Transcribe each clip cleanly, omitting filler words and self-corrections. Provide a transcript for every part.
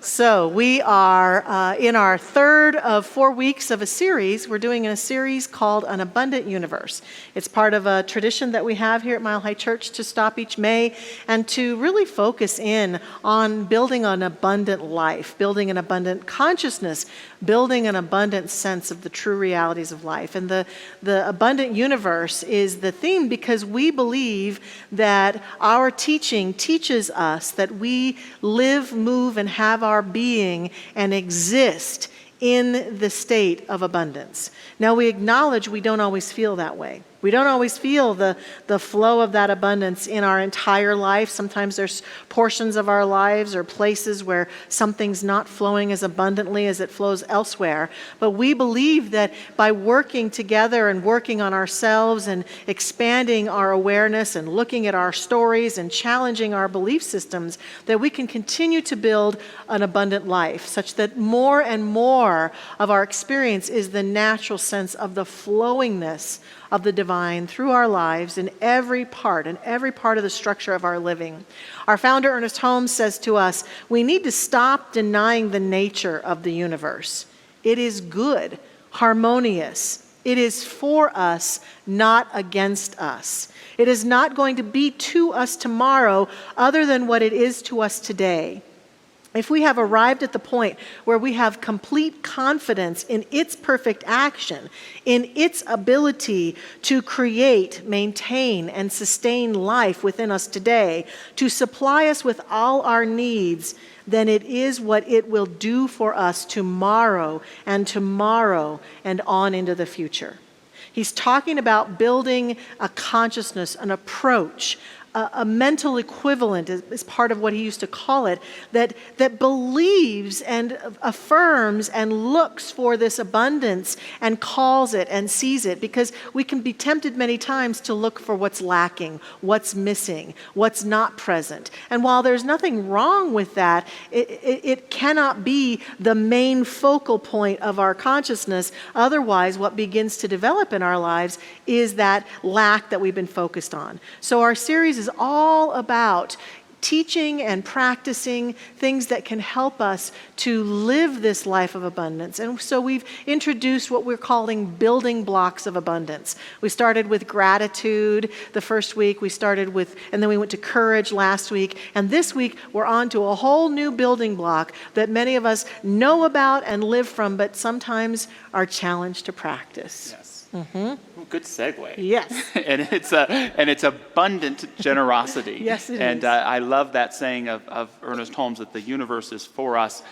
So we are in our third of 4 weeks of a series. We're doing a series called An Abundant Universe. It's part of a tradition that we have here at Mile High Church to stop each May and to really focus in on building an abundant life, building an abundant consciousness, building an abundant sense of the true realities of life. And the abundant universe is the theme because we believe that our teaching teaches us that we live, move, and have our being and exist in the state of abundance. Now, we acknowledge we don't always feel that way. We don't always feel the flow of that abundance in our entire life. Sometimes there's portions of our lives or places where something's not flowing as abundantly as it flows elsewhere. But we believe that by working together and working on ourselves and expanding our awareness and looking at our stories and challenging our belief systems, that we can continue to build an abundant life, such that more and more of our experience is the natural sense of the flowingness of the divine through our lives in every part of the structure of our living. Our founder, Ernest Holmes, says to us, we need to stop denying the nature of the universe. It is good, harmonious. It is for us, not against us. It is not going to be to us tomorrow other than what it is to us today. If we have arrived at the point where we have complete confidence in its perfect action, in its ability to create, maintain, and sustain life within us today, to supply us with all our needs, then it is what it will do for us tomorrow and on into the future. He's talking about building a consciousness, an approach, a mental equivalent is part of what he used to call it, that believes and affirms and looks for this abundance and calls it and sees it, because we can be tempted many times to look for what's lacking, what's missing, what's not present. And while there's nothing wrong with that, it cannot be the main focal point of our consciousness. Otherwise, what begins to develop in our lives is that lack that we've been focused on. So our series is all about teaching and practicing things that can help us to live this life of abundance. And so we've introduced what we're calling building blocks of abundance. We started with gratitude the first week, and then we went to courage last week. And this week we're on to a whole new building block that many of us know about and live from, but sometimes are challenged to practice. Yes. Mm-hmm. Good segue. Yes. and it's abundant generosity. Yes, it and is. I love that saying of Ernest Holmes that the universe is for us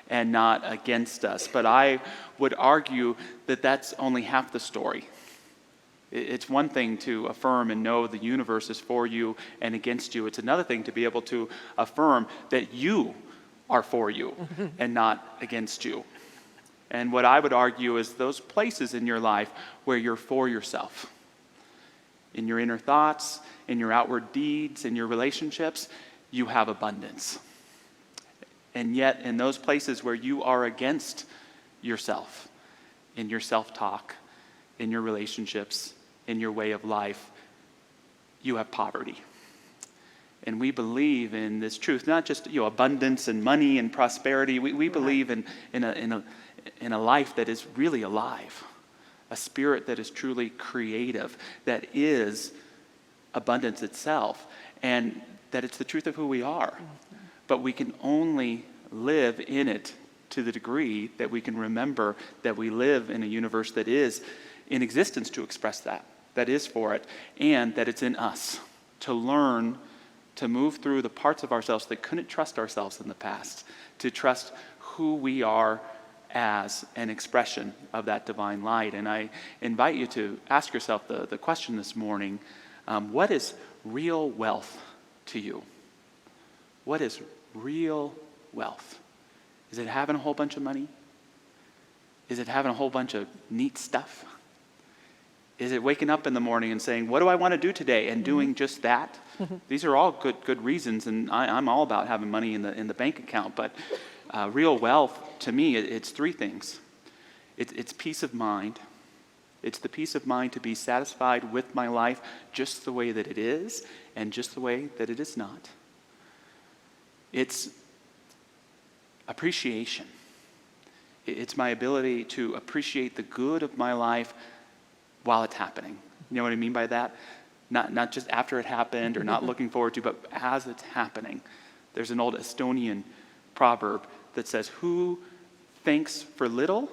and not against us. But I would argue that that's only half the story. It's one thing to affirm and know the universe is for you and against you. It's another thing to be able to affirm that you are for you and not against you. And what I would argue is those places in your life where you're for yourself, in your inner thoughts, in your outward deeds, in your relationships, you have abundance. And yet in those places where you are against yourself, in your self-talk, in your relationships, in your way of life, you have poverty. And we believe in this truth, not just abundance and money and prosperity. We believe in a life that is really alive, a spirit that is truly creative, that is abundance itself, and that it's the truth of who we are. But we can only live in it to the degree that we can remember that we live in a universe that is in existence to express that is for it, and that it's in us to learn to move through the parts of ourselves that couldn't trust ourselves in the past, to trust who we are as an expression of that divine light. And I invite you to ask yourself the question this morning, what is real wealth to you? What is real wealth? Is it having a whole bunch of money? Is it having a whole bunch of neat stuff? Is it waking up in the morning and saying, what do I want to do today? And doing just that? These are all good reasons, and I'm all about having money in the bank account. But real wealth, to me, it's three things. It's peace of mind. It's the peace of mind to be satisfied with my life just the way that it is and just the way that it is not. It's appreciation. It's my ability to appreciate the good of my life while it's happening. You know what I mean by that? Not just after it happened or not looking forward to, but as it's happening. There's an old Estonian proverb that says, "Who thanks for little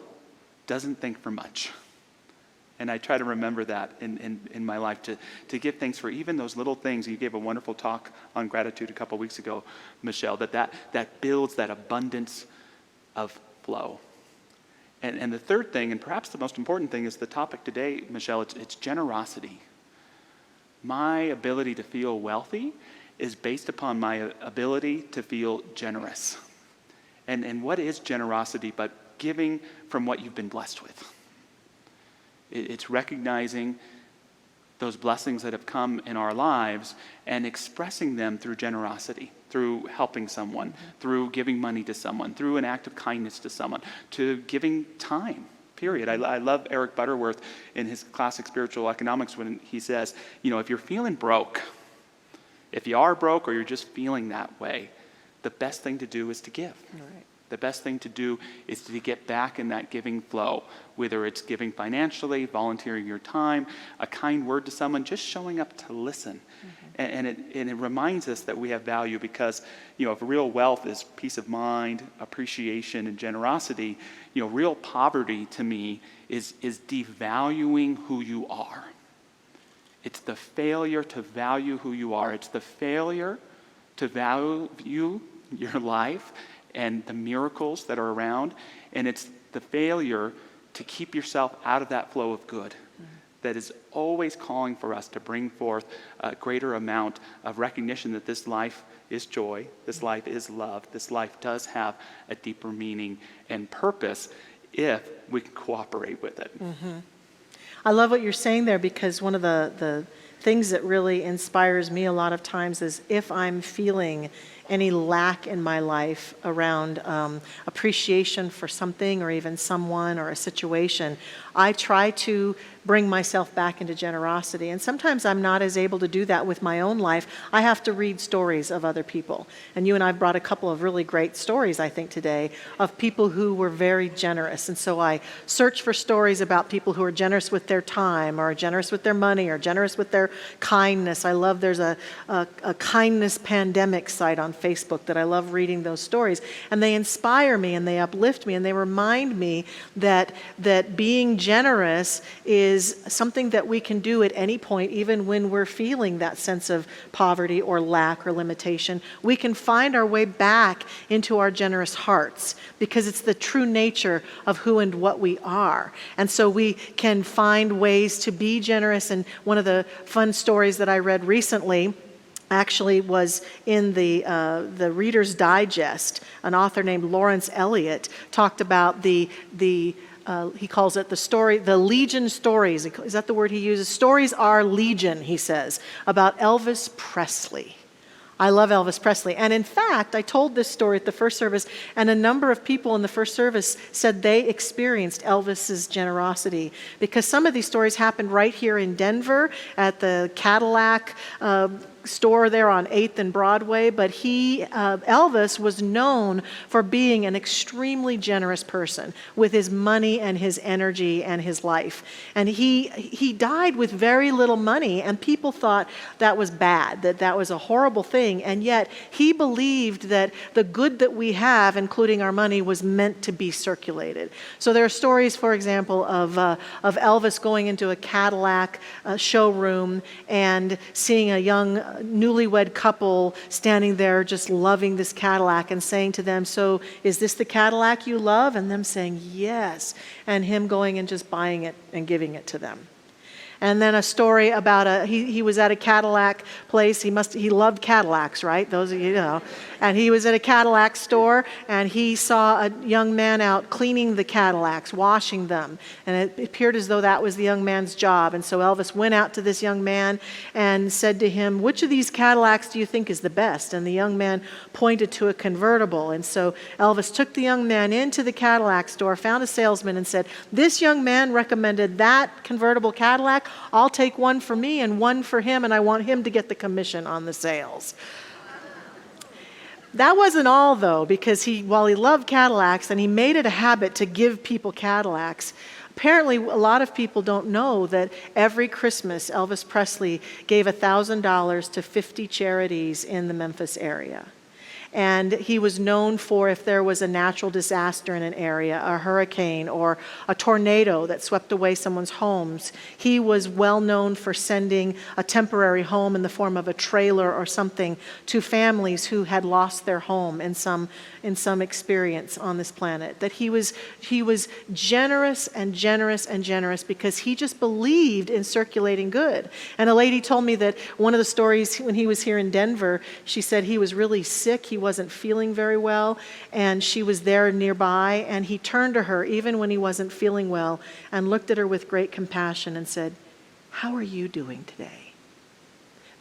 doesn't think for much." And I try to remember that in my life, to give thanks for even those little things. You gave a wonderful talk on gratitude a couple weeks ago, Michelle, that builds that abundance of flow. And the third thing, and perhaps the most important thing, is the topic today, Michelle. It's generosity. My ability to feel wealthy is based upon my ability to feel generous. And what is generosity but giving from what you've been blessed with? It's recognizing those blessings that have come in our lives and expressing them through generosity, through helping someone, through giving money to someone, through an act of kindness to someone, to giving time, period. I love Eric Butterworth in his classic Spiritual Economics when he says, if you're feeling broke, if you are broke or you're just feeling that way, the best thing to do is to give. Right. The best thing to do is to get back in that giving flow, whether it's giving financially, volunteering your time, a kind word to someone, just showing up to listen. And it reminds us that we have value because, if real wealth is peace of mind, appreciation, and generosity, real poverty to me is devaluing who you are. It's the failure to value who you are. It's the failure to value your life and the miracles that are around, and it's the failure to keep yourself out of that flow of good that is always calling for us to bring forth a greater amount of recognition that this life is joy, this life is love, this life does have a deeper meaning and purpose if we can cooperate with it. I love what you're saying there, because one of the things that really inspires me a lot of times is if I'm feeling any lack in my life around appreciation for something or even someone or a situation, I try to bring myself back into generosity. And sometimes I'm not as able to do that with my own life. I have to read stories of other people. And you and I brought a couple of really great stories, I think, today of people who were very generous. And so I search for stories about people who are generous with their time or generous with their money or generous with their kindness. I love, there's a kindness pandemic site on Facebook that I love reading those stories. And they inspire me and they uplift me and they remind me that being generous is something that we can do at any point, even when we're feeling that sense of poverty or lack or limitation. We can find our way back into our generous hearts because it's the true nature of who and what we are. And so we can find ways to be generous. And one of the fun stories that I read recently actually was in the Reader's Digest. An author named Lawrence Elliott talked about he calls it the Legion stories. Is that the word he uses? Stories are legion, he says, about Elvis Presley. I love Elvis Presley. And in fact, I told this story at the first service, and a number of people in the first service said they experienced Elvis's generosity because some of these stories happened right here in Denver at the Cadillac store there on 8th and Broadway, but Elvis was known for being an extremely generous person with his money and his energy and his life. And he died with very little money, and people thought that was bad, that was a horrible thing, and yet he believed that the good that we have, including our money, was meant to be circulated. So there are stories, for example, of Elvis going into a Cadillac showroom and seeing a young newlywed couple standing there just loving this Cadillac and saying to them, "So is this the Cadillac you love?" And them saying, "Yes." And him going and just buying it and giving it to them. And then a story about he was at a Cadillac place. He loved Cadillacs, right? Those of you know. And he was at a Cadillac store and he saw a young man out cleaning the Cadillacs, washing them. And it appeared as though that was the young man's job. And so Elvis went out to this young man and said to him, "Which of these Cadillacs do you think is the best?" And the young man pointed to a convertible. And so Elvis took the young man into the Cadillac store, found a salesman and said, "This young man recommended that convertible Cadillac. I'll take one for me and one for him, and I want him to get the commission on the sales." That wasn't all, though, because while he loved Cadillacs and he made it a habit to give people Cadillacs, apparently a lot of people don't know that every Christmas Elvis Presley gave $1,000 to 50 charities in the Memphis area. And he was known for, if there was a natural disaster in an area, a hurricane or a tornado that swept away someone's homes, he was well known for sending a temporary home in the form of a trailer or something to families who had lost their home in some experience on this planet. That he was generous and generous and generous because he just believed in circulating good. And a lady told me that one of the stories when he was here in Denver, she said he was really sick. He wasn't feeling very well, and she was there nearby, and he turned to her even when he wasn't feeling well and looked at her with great compassion and said, "How are you doing today?"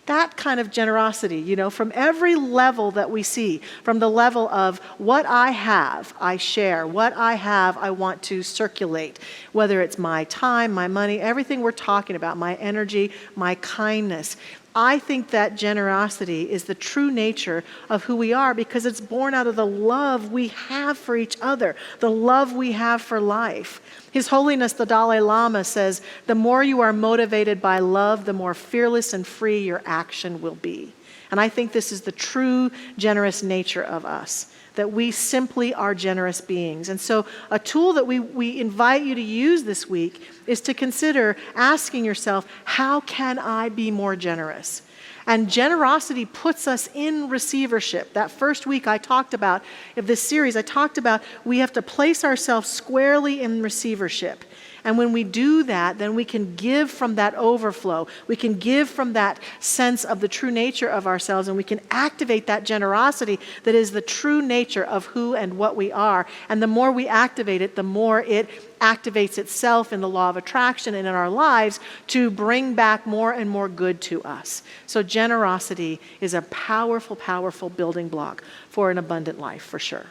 That kind of generosity, from every level that we see, from the level of what I have, I share. What I have, I want to circulate. Whether it's my time, my money, everything we're talking about, my energy, my kindness. I think that generosity is the true nature of who we are because it's born out of the love we have for each other, the love we have for life. His Holiness the Dalai Lama says, the more you are motivated by love, the more fearless and free your action will be. And I think this is the true generous nature of us, that we simply are generous beings. And so a tool that we invite you to use this week is to consider asking yourself, how can I be more generous? And generosity puts us in receivership. That first week I talked about, of this series, I talked about we have to place ourselves squarely in receivership. And when we do that, then we can give from that overflow. We can give from that sense of the true nature of ourselves, and we can activate that generosity that is the true nature of who and what we are. And the more we activate it, the more it activates itself in the law of attraction and in our lives to bring back more and more good to us. So generosity is a powerful, powerful building block for an abundant life, for sure.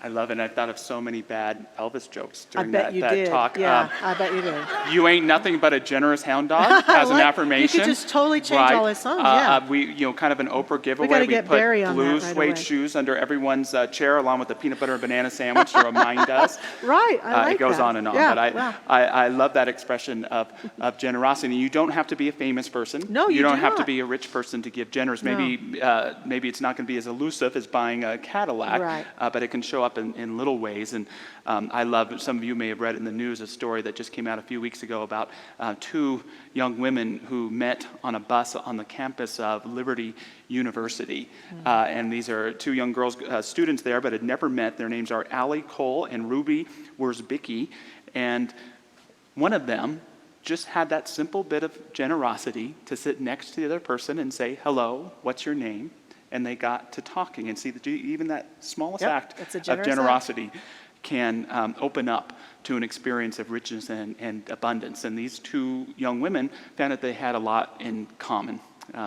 I love it. I thought of so many bad Elvis jokes during that talk. Yeah, I bet you did. You ain't nothing but a generous hound dog as an affirmation. You could just totally change all his songs, yeah. We, kind of an Oprah giveaway. We got to get Barry on that blue right suede away. shoes under everyone's chair along with the peanut butter and banana sandwich to remind us. Right, I like it goes that. on and on. Yeah, but wow. I love that expression of generosity. You don't have to be a famous person. No, you don't do have not. to be a rich person to give generous. No. Maybe it's not going to be as elusive as buying a Cadillac, Right. But it can show up in little ways. And I love, some of you may have read in the news, a story that just came out a few weeks ago about two young women who met on a bus on the campus of Liberty University. And these are two young girls, students there, but had never met. Their names are Allie Cole and Ruby Wurzbicki. And one of them just had that simple bit of generosity to sit next to the other person and say, "Hello, what's your name?" And they got to talking and see that even that smallest act of generosity can open up to an experience of richness and abundance. And these two young women found that they had a lot in common.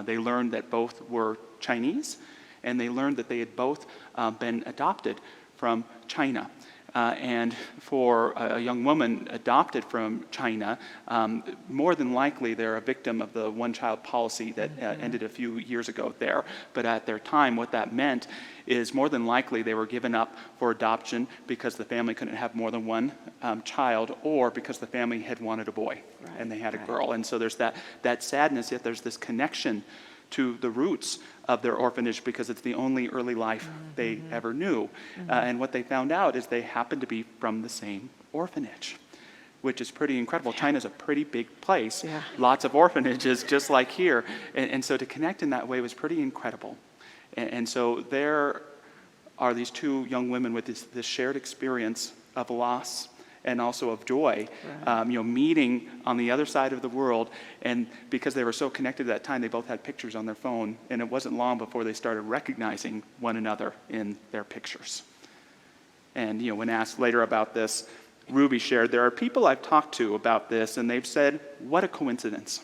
They learned that both were Chinese, and they learned that they had both been adopted from China. And for a young woman adopted from China, more than likely they're a victim of the one-child policy that ended a few years ago there. But at their time, what that meant is more than likely they were given up for adoption because the family couldn't have more than one child, or because the family had wanted a boy and they had a girl. And so there's that sadness, yet there's this connection to the roots of their orphanage because it's the only early life they ever knew. And what they found out is they happened to be from the same orphanage, which is pretty incredible. China's a pretty big place, lots of orphanages just like here. And so to connect in that way was pretty incredible. And so there are these two young women with this shared experience of loss and also of joy, meeting on the other side of the world. And because they were so connected at that time, they both had pictures on their phone, and it wasn't long before they started recognizing one another in their pictures. And when asked later about this, Ruby shared, "There are people I've talked to about this, and they've said, what a coincidence.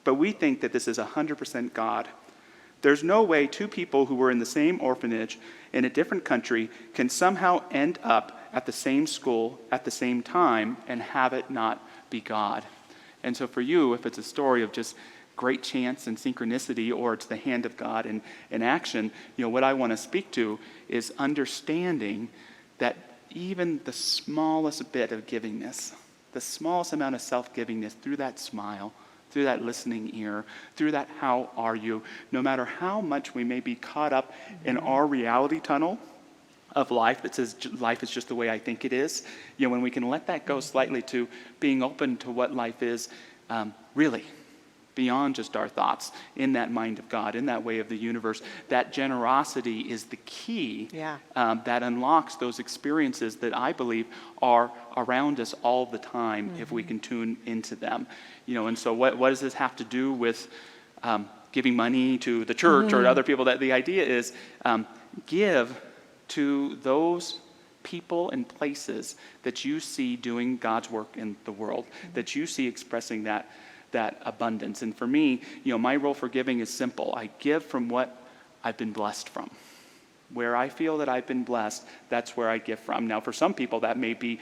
But we think that this is 100% God. There's no way two people who were in the same orphanage in a different country can somehow end up at the same school at the same time and have it not be God." And so for you, if it's a story of just great chance and synchronicity, or it's the hand of God in action. What I want to speak to is understanding that even the smallest bit of givingness, the smallest amount of self-givingness, through that smile, through that listening ear, through that how are you, no matter how much we may be caught up in our reality tunnel of life that says life is just the way I think it is, when we can let that go slightly to being open to what life is really beyond just our thoughts, in that mind of God, in that way of the universe, that generosity is the key that unlocks those experiences that I believe are around us all the time if we can tune into them. And so what does this have to do with giving money to the church or other people? That the idea is give to those people and places that you see doing God's work in the world, that you see expressing that abundance. And for me, my role for giving is simple. I give from what I've been blessed from. Where I feel that I've been blessed, that's where I give from. Now, for some people, that may be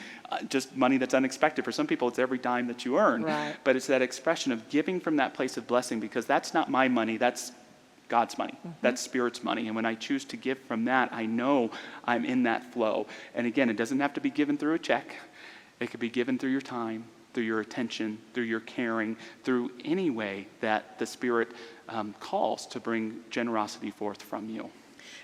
just money that's unexpected. For some people, it's every dime that you earn. Right. But it's that expression of giving from that place of blessing, because that's not my money, that's God's money. That's Spirit's money. And when I choose to give from that, I know I'm in that flow. And again, it doesn't have to be given through a check. It could be given through your time, through your attention, through your caring, through any way that the Spirit calls to bring generosity forth from you.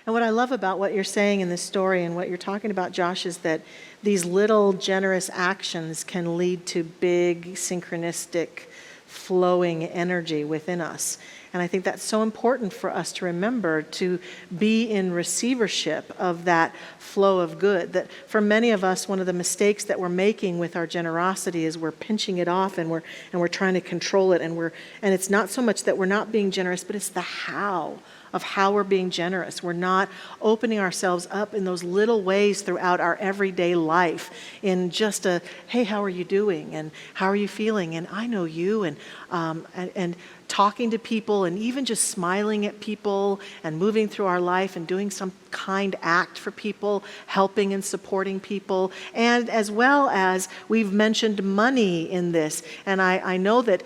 And what I love about what you're saying in this story and what you're talking about, Josh, is that these little generous actions can lead to big synchronistic flowing energy within us. And I think that's so important for us to remember, to be in receivership of that flow of good. That for many of us, one of the mistakes that we're making with our generosity is we're pinching it off and we're trying to control it, and it's not so much that we're not being generous, but it's the how of how we're being generous. We're not opening ourselves up in those little ways throughout our everyday life in just a, hey, how are you doing? And how are you feeling? And I know you, and talking to people, and even just smiling at people and moving through our life and doing some kind act for people, helping and supporting people. And as well as we've mentioned money in this. And I know that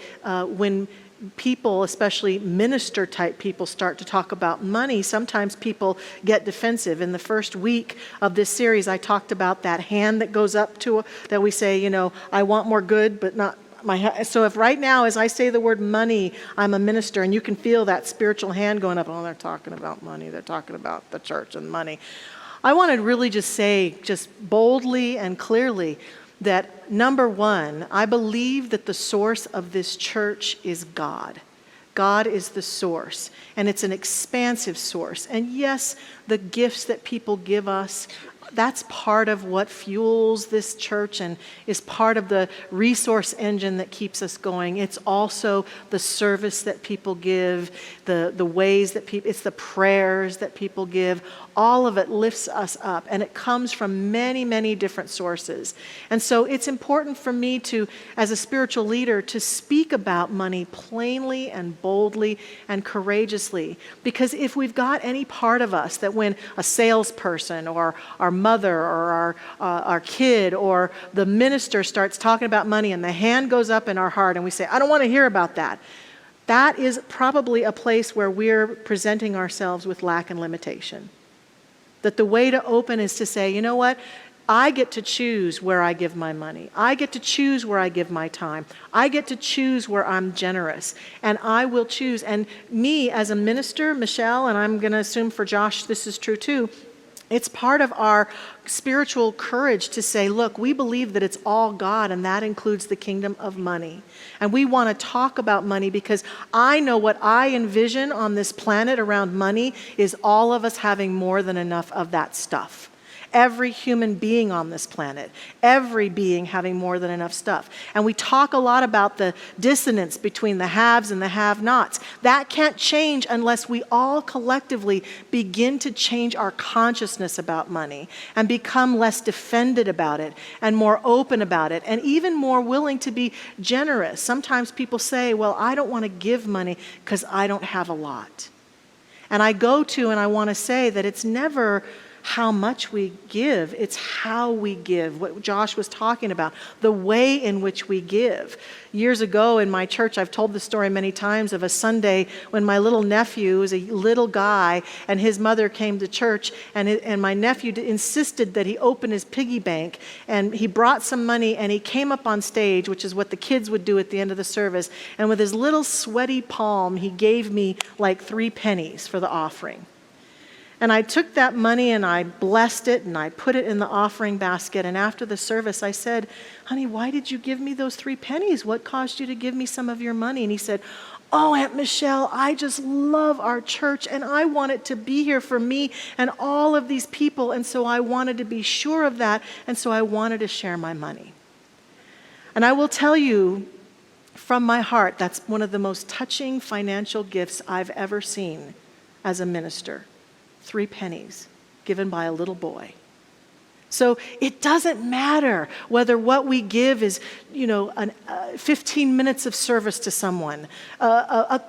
when people, especially minister type people, start to talk about money, sometimes people get defensive. In the first week of this series, I talked about that hand that goes up to, that we say, I want more good, but not my. So if right now, as I say the word money, I'm a minister, and you can feel that spiritual hand going up, oh, they're talking about money, they're talking about the church and money. I want to really just say, just boldly and clearly, that number one, I believe that the source of this church is God. God is the source, and it's an expansive source. And yes, the gifts that people give us, that's part of what fuels this church and is part of the resource engine that keeps us going. It's also the service that people give, the ways that people, it's the prayers that people give. All of it lifts us up, and it comes from many, many different sources. And so it's important for me to, as a spiritual leader, to speak about money plainly and boldly and courageously. Because if we've got any part of us that when a salesperson or our mother or our kid or the minister starts talking about money and the hand goes up in our heart and we say, I don't want to hear about that, that is probably a place where we're presenting ourselves with lack and limitation. That the way to open is to say, you know what? I get to choose where I give my money. I get to choose where I give my time. I get to choose where I'm generous. And I will choose. And me as a minister, Michelle, and I'm going to assume for Josh this is true too, it's part of our spiritual courage to say, look, we believe that it's all God, and that includes the kingdom of money. And we want to talk about money because I know what I envision on this planet around money is all of us having more than enough of that stuff. Every human being on this planet, every being having more than enough stuff. And we talk a lot about the dissonance between the haves and the have-nots. That can't change unless we all collectively begin to change our consciousness about money and become less defended about it and more open about it and even more willing to be generous. Sometimes people say, well, I don't want to give money because I don't have a lot. And I go to and I want to say that it's never how much we give. It's how we give, what Josh was talking about, the way in which we give. Years ago in my church, I've told the story many times of a Sunday when my little nephew was a little guy and his mother came to church, and my nephew insisted that he open his piggy bank, and he brought some money and he came up on stage, which is what the kids would do at the end of the service, and with his little sweaty palm, he gave me like 3 pennies for the offering. And I took that money and I blessed it and I put it in the offering basket. And after the service, I said, honey, why did you give me those 3 pennies? What caused you to give me some of your money? And he said, oh, Aunt Michelle, I just love our church and I want it to be here for me and all of these people. And so I wanted to be sure of that. And so I wanted to share my money. And I will tell you from my heart, that's one of the most touching financial gifts I've ever seen as a minister. 3 pennies given by a little boy. So it doesn't matter whether what we give is, 15 minutes of service to someone,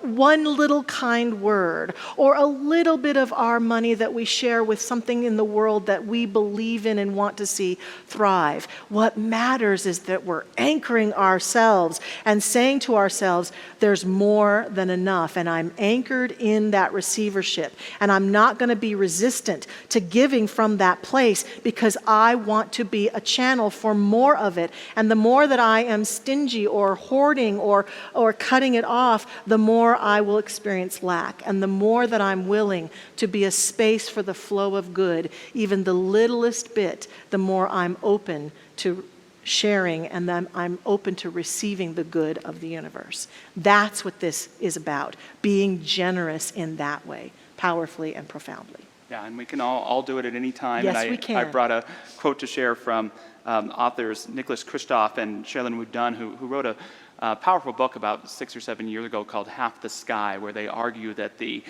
one little kind word, or a little bit of our money that we share with something in the world that we believe in and want to see thrive. What matters is that we're anchoring ourselves and saying to ourselves, there's more than enough, and I'm anchored in that receivership, and I'm not going to be resistant to giving from that place because I want to be a channel for more of it. And the more that I am stingy or hoarding or cutting it off, the more I will experience lack. And the more that I'm willing to be a space for the flow of good, even the littlest bit, the more I'm open to sharing and then I'm open to receiving the good of the universe. That's what this is about, being generous in that way, powerfully and profoundly. Yeah, and we can all do it at any time. Yes, and we can. I brought a quote to share from authors Nicholas Kristof and Shailene Wood Dunn, who wrote a powerful book about 6 or 7 years ago called Half the Sky, where they argue that the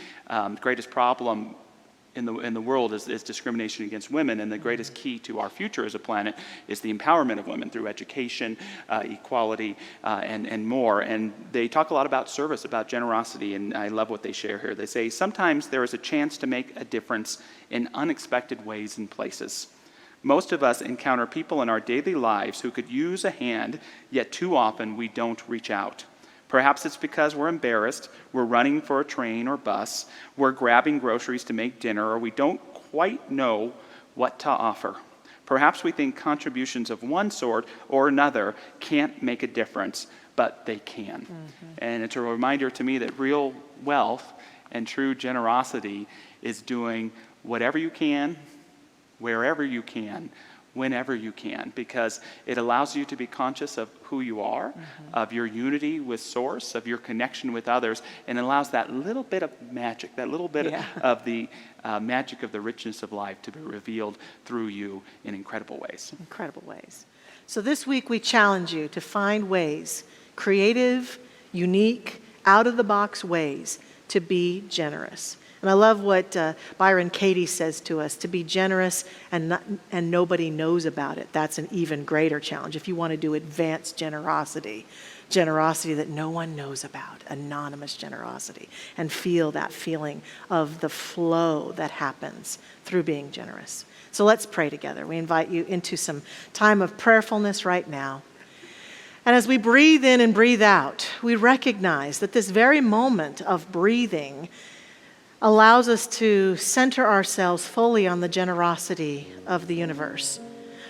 greatest problem in the world is discrimination against women, and the greatest key to our future as a planet is the empowerment of women through education, equality, and more. And they talk a lot about service, about generosity, and I love what they share here. They say, sometimes there is a chance to make a difference in unexpected ways and places. Most of us encounter people in our daily lives who could use a hand, yet too often we don't reach out. Perhaps it's because we're embarrassed, we're running for a train or bus, we're grabbing groceries to make dinner, or we don't quite know what to offer. Perhaps we think contributions of one sort or another can't make a difference, but they can. Mm-hmm. And it's a reminder to me that real wealth and true generosity is doing whatever you can, wherever you can, whenever you can, because it allows you to be conscious of who you are, mm-hmm. of your unity with Source, of your connection with others, and it allows that little bit of magic, that little bit of the magic of the richness of life to be revealed through you in incredible ways. Incredible ways. So this week we challenge you to find ways, creative, unique, out-of-the-box ways to be generous. And I love what Byron Katy says to us, to be generous and nobody knows about it. That's an even greater challenge. If you want to do advanced generosity that no one knows about, anonymous generosity, and feel that feeling of the flow that happens through being generous. So let's pray together. We invite you into some time of prayerfulness right now. And as we breathe in and breathe out, we recognize that this very moment of breathing allows us to center ourselves fully on the generosity of the universe.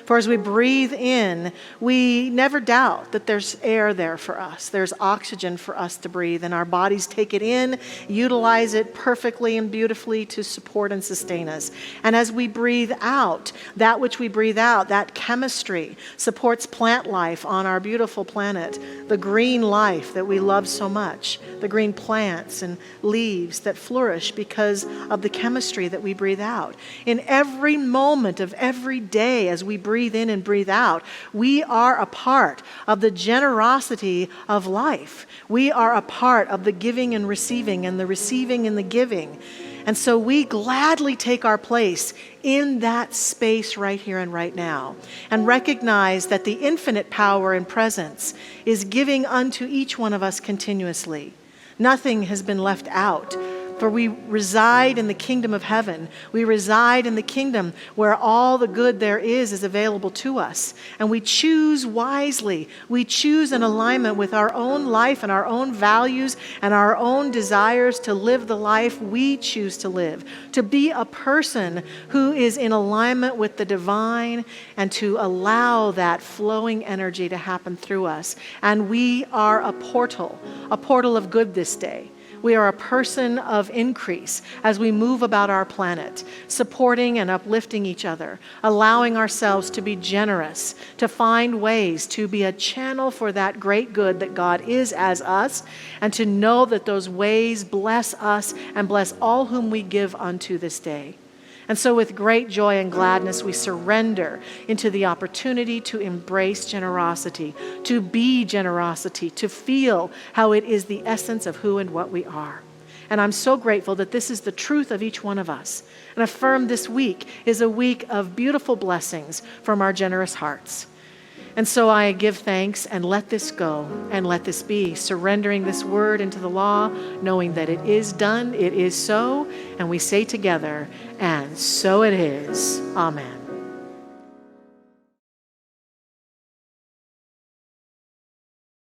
For as we breathe in, we never doubt that there's air there for us. There's oxygen for us to breathe, and our bodies take it in, utilize it perfectly and beautifully to support and sustain us. And as we breathe out, that which we breathe out, that chemistry supports plant life on our beautiful planet, the green life that we love so much, the green plants and leaves that flourish because of the chemistry that we breathe out. In every moment of every day as we breathe in and breathe out, we are a part of the generosity of life. We are a part of the giving and the receiving and the giving. And so we gladly take our place in that space right here and right now and recognize that the infinite power and presence is giving unto each one of us continuously. Nothing has been left out. For we reside in the kingdom of heaven. We reside in the kingdom where all the good there is available to us. And we choose wisely. We choose in alignment with our own life and our own values and our own desires to live the life we choose to live, to be a person who is in alignment with the divine and to allow that flowing energy to happen through us. And we are a portal of good this day. We are a person of increase as we move about our planet, supporting and uplifting each other, allowing ourselves to be generous, to find ways to be a channel for that great good that God is as us, and to know that those ways bless us and bless all whom we give unto this day. And so with great joy and gladness, we surrender into the opportunity to embrace generosity, to be generosity, to feel how it is the essence of who and what we are. And I'm so grateful that this is the truth of each one of us. And affirm this week is a week of beautiful blessings from our generous hearts. And so I give thanks and let this go and let this be, surrendering this word into the law, knowing that it is done, it is so, and we say together, and so it is. Amen.